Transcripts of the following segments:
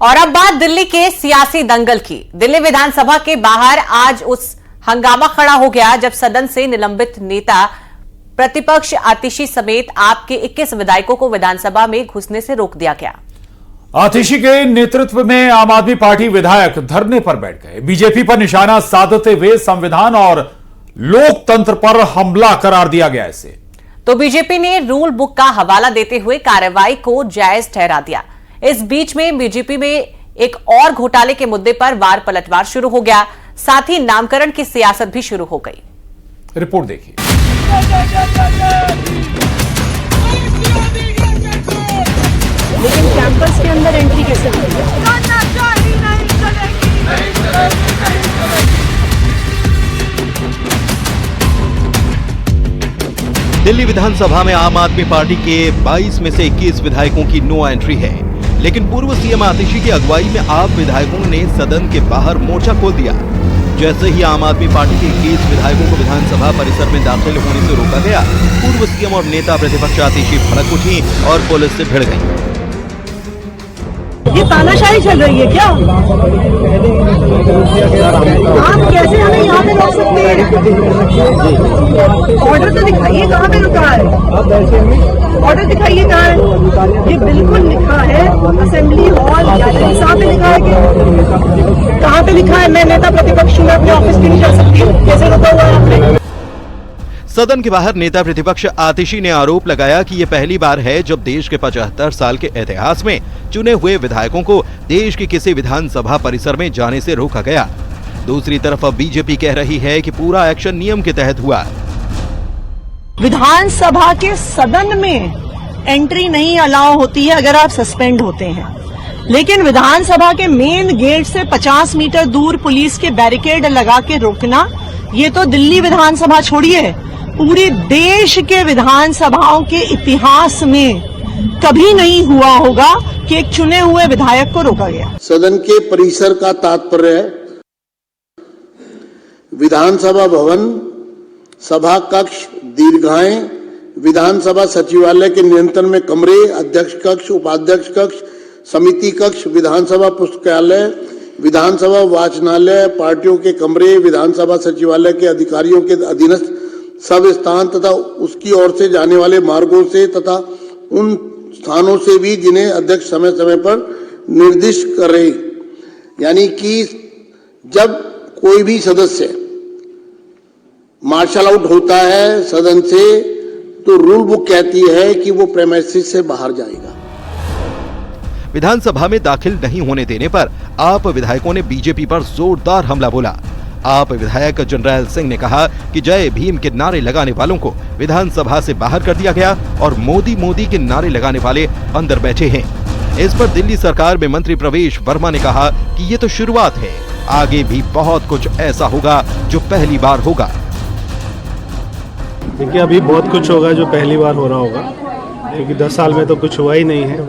और अब बात दिल्ली के सियासी दंगल की। दिल्ली विधानसभा के बाहर आज उस हंगामा खड़ा हो गया जब सदन से निलंबित नेता प्रतिपक्ष आतिशी समेत आप के 21 विधायकों को विधानसभा में घुसने से रोक दिया गया। आतिशी के नेतृत्व में आम आदमी पार्टी विधायक धरने पर बैठ गए। बीजेपी पर निशाना साधते हुए संविधान और लोकतंत्र पर हमला करार दिया गया इसे। तो बीजेपी ने रूल बुक का हवाला देते हुए कार्रवाई को जायज ठहरा दिया। इस बीच में बीजेपी में एक और घोटाले के मुद्दे पर वार पलटवार शुरू हो गया, साथ ही नामकरण की सियासत भी शुरू हो गई। रिपोर्ट देखिए। लेकिन कैंपस के अंदर एंट्री कैसे होगी? दिल्ली विधानसभा में आम आदमी पार्टी के 22 में से 21 विधायकों की नो एंट्री है, लेकिन पूर्व सीएम आतिशी की अगुवाई में आप विधायकों ने सदन के बाहर मोर्चा खोल दिया। जैसे ही आम आदमी पार्टी के 21 विधायकों को विधानसभा परिसर में दाखिल होने से रोका गया, पूर्व सीएम और नेता प्रतिपक्ष आतिशी भड़क उठी और पुलिस से भिड़ गई। ये तानाशाही चल रही है क्या? आप कैसे हमें यहाँ पे रोक सकते हैं? ऑर्डर तो दिखाइए, कहाँ पे रुका है? ऑर्डर दिखाइए कहाँ है? ये बिल्कुल लिखा है असेंबली हॉल साहब पे लिखा है कि कहाँ पे लिखा है? मैं नेता प्रतिपक्ष हूँ, अपने ऑफिस के नहीं जा सकती हूँ। कैसे रुका हुआ है आपने? सदन के बाहर नेता प्रतिपक्ष आतिशी ने आरोप लगाया कि ये पहली बार है जब देश के 75 साल के इतिहास में चुने हुए विधायकों को देश की किसी विधानसभा परिसर में जाने से रोका गया। दूसरी तरफ अब बीजेपी कह रही है कि पूरा एक्शन नियम के तहत हुआ। विधानसभा के सदन में एंट्री नहीं अलाउ होती है अगर आप सस्पेंड होते हैं, लेकिन विधानसभा के मेन गेट से 50 मीटर दूर पुलिस के बैरिकेड लगा के रोकना, ये तो दिल्ली विधानसभा छोड़िए, पूरे देश के विधानसभाओं के इतिहास में कभी नहीं हुआ होगा कि एक चुने हुए विधायक को रोका गया। सदन के परिसर का तात्पर्य है विधानसभा भवन, सभा कक्ष, दीर्घाएं, विधानसभा सचिवालय के नियंत्रण में कमरे, अध्यक्ष कक्ष, उपाध्यक्ष कक्ष, समिति कक्ष, विधानसभा पुस्तकालय, विधानसभा वाचनालय, पार्टियों के कमरे, विधानसभा सचिवालय के अधिकारियों के अधीनस्थ सब स्थान तथा उसकी ओर से जाने वाले मार्गों से तथा उन स्थानों से भी जिन्हें अध्यक्ष समय समय पर निर्दिष्ट करे। यानी कि जब कोई भी सदस्य मार्शल आउट होता है सदन से, तो रूल बुक कहती है कि वो प्रेमाइसिस से बाहर जाएगा। विधानसभा में दाखिल नहीं होने देने पर आप विधायकों ने बीजेपी पर जोरदार हमला बोला। आप विधायक जनरल सिंह ने कहा कि जय भीम के नारे लगाने वालों को विधानसभा से बाहर कर दिया गया और मोदी मोदी के नारे लगाने वाले अंदर बैठे हैं। इस पर दिल्ली सरकार में मंत्री प्रवेश वर्मा ने कहा कि ये तो शुरुआत है, आगे भी बहुत कुछ ऐसा होगा जो पहली बार होगा। देखिए, अभी बहुत कुछ होगा जो पहली बार हो रहा होगा, क्योंकि 10 साल में तो कुछ हुआ ही नहीं है।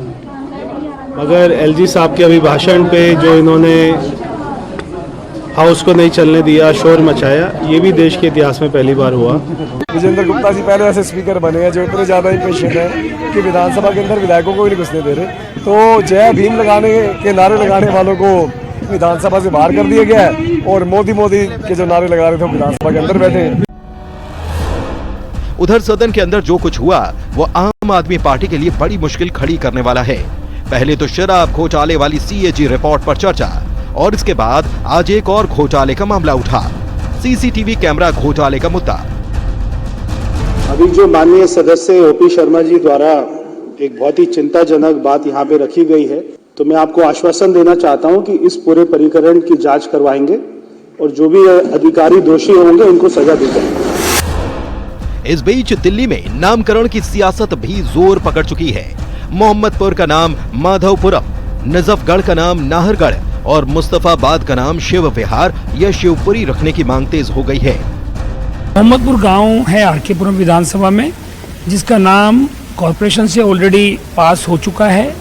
मगर एलजी साहब के अभिभाषण पे जो इन्होंने हाउस को नहीं चलने दिया, शोर मचाया, ये भी देश के इतिहास में पहली बार हुआ। विजेंद्र गुप्ता जी पहले ऐसे स्पीकर बने हैं जो इतने ज़्यादा इम्पेशेंट है कि विधानसभा के अंदर विधायकों को भी नहीं घुसने दे रहे। तो जय भीम लगाने के नारे लगाने वालों को विधानसभा से बाहर कर दिया गया है और मोदी मोदी के जो नारे लगा रहे थे विधानसभा के अंदर बैठे हैं। उधर सदन के अंदर जो कुछ हुआ वो आम आदमी पार्टी के लिए बड़ी मुश्किल खड़ी करने वाला है। पहले तो शराब घोटाले वाली सीएजी रिपोर्ट पर चर्चा, और इसके बाद आज एक और घोटाले का मामला उठा, सीसीटीवी कैमरा घोटाले का मुद्दा। अभी जो माननीय सदस्य ओपी शर्मा जी द्वारा एक बहुत ही चिंताजनक बात यहाँ पे रखी गई है, तो मैं आपको आश्वासन देना चाहता हूँ कि इस पूरे प्रकरण की जांच करवाएंगे और जो भी अधिकारी दोषी होंगे उनको सजा दी जाएगी। इस बीच दिल्ली में नामकरण की सियासत भी जोर पकड़ चुकी है। मोहम्मदपुर का नाम माधवपुरम, नजफगढ़ का नाम नाहरगढ़ और मुस्तफाबाद का नाम शिव विहार या शिवपुरी रखने की मांग तेज हो गई है। मोहम्मदपुर गांव है आरकेपुरम विधानसभा में, जिसका नाम कॉर्पोरेशन से ऑलरेडी पास हो चुका है।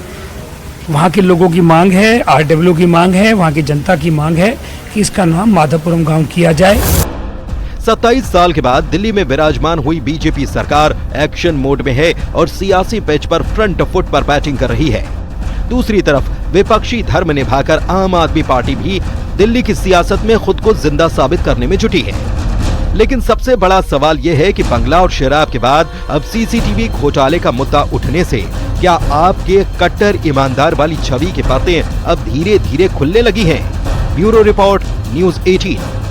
वहां के लोगों की मांग है, आरडब्ल्यू की मांग है, वहां की जनता की मांग है कि इसका नाम माधवपुरम गांव किया जाए। 27 साल के बाद दिल्ली में विराजमान हुई बीजेपी सरकार एक्शन मोड में है और सियासी पिच पर फ्रंट फुट पर बैटिंग कर रही है। दूसरी तरफ विपक्षी धर्म निभाकर आम आदमी पार्टी भी दिल्ली की सियासत में खुद को जिंदा साबित करने में जुटी है। लेकिन सबसे बड़ा सवाल यह है कि बंगला और शराब के बाद अब सीसीटीवी घोटाले का मुद्दा उठने से क्या आपके कट्टर ईमानदार वाली छवि के पर्दे अब धीरे धीरे खुलने लगी हैं? Bureau report, news 18।